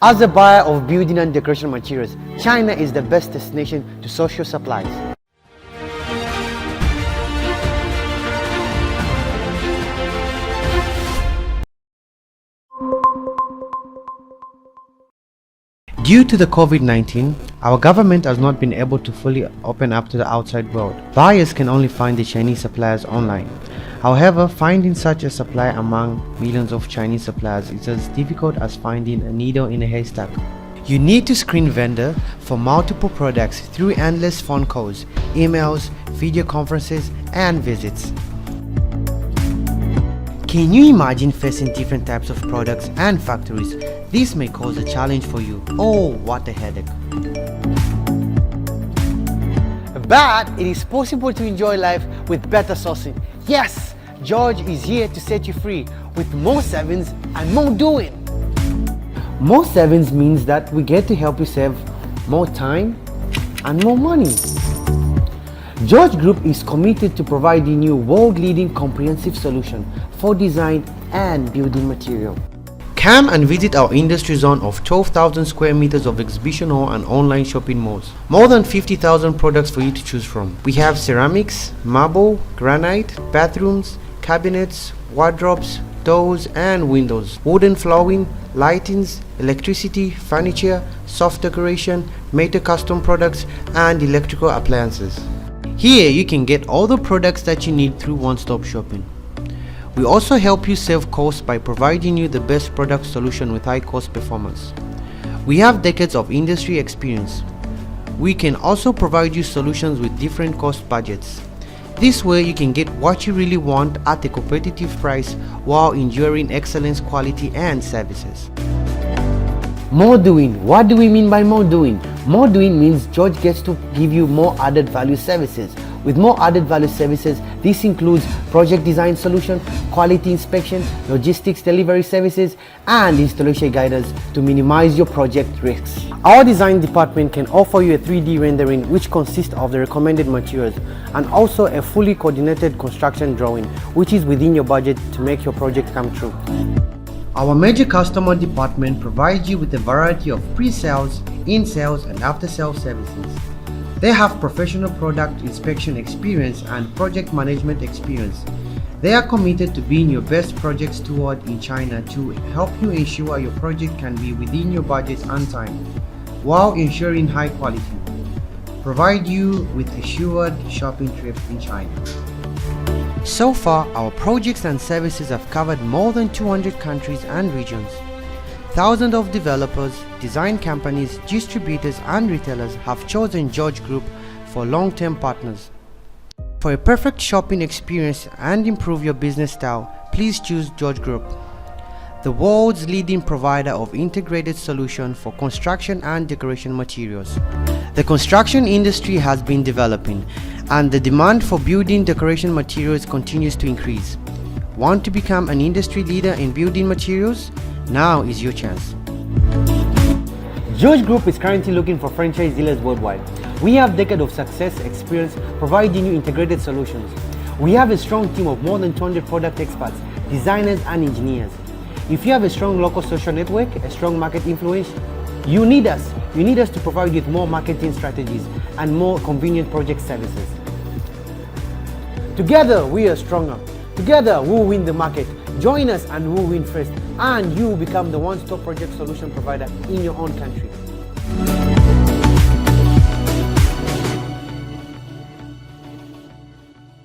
As a buyer of building and decoration materials, China is the best destination to source your supplies. Due to the COVID-19, our government has not been able to fully open up to the outside world. Buyers can only find the Chinese suppliers online. However, finding such a supply among millions of Chinese suppliers is as difficult as finding a needle in a haystack. You need to screen vendor for multiple products through endless phone calls, emails, video conferences, and visits. Can you imagine facing different types of products and factories? This may cause a challenge for you. Oh, what a headache. But it is possible to enjoy life with better sourcing. Yes, George is here to set you free with more savings and more doing. More savings means that we get to help you save more time and more money. George Group is committed to providing you world-leading comprehensive solution for design and building material. Come and visit our industry zone of 12,000 square meters of exhibition hall and online shopping malls. More than 50,000 products for you to choose from. We have ceramics, marble, granite, bathrooms, cabinets, wardrobes, doors and windows, wooden flooring, lightings, electricity, furniture, soft decoration, made custom products and electrical appliances. Here you can get all the products that you need through one-stop shopping. We also help you save costs by providing you the best product solution with high cost performance. We have decades of industry experience. We can also provide you solutions with different cost budgets. This way you can get what you really want at a competitive price while ensuring excellence, quality and services. More doing. What do we mean by more doing? More doing means George gets to give you more added value services. With more added value services, this includes project design solution, quality inspection, logistics delivery services, and installation guidance to minimize your project risks. Our design department can offer you a 3D rendering which consists of the recommended materials and also a fully coordinated construction drawing which is within your budget to make your project come true. Our major customer department provides you with a variety of pre-sales, in-sales and after-sales services. They have professional product inspection experience and project management experience. They are committed to being your best project steward in China to help you ensure your project can be within your budget and time, while ensuring high quality. Provide you with assured shopping trip in China. So far, our projects and services have covered more than 200 countries and regions. Thousands of developers, design companies, distributors and retailers have chosen George Group for long-term partners. For a perfect shopping experience and improve your business style, please choose George Group, the world's leading provider of integrated solutions for construction and decoration materials. The construction industry has been developing and the demand for building decoration materials continues to increase. Want to become an industry leader in building materials? Now is your chance. George Group is currently looking for franchise dealers worldwide. We have decades of success experience providing you integrated solutions. We have a strong team of more than 200 product experts, designers and engineers. If you have a strong local social network, a strong market influence, you need us. You need us to provide you with more marketing strategies and more convenient project services. Together we are stronger. Together we will win the market. Join us and we will win first. And you will become the one-stop project solution provider in your own country.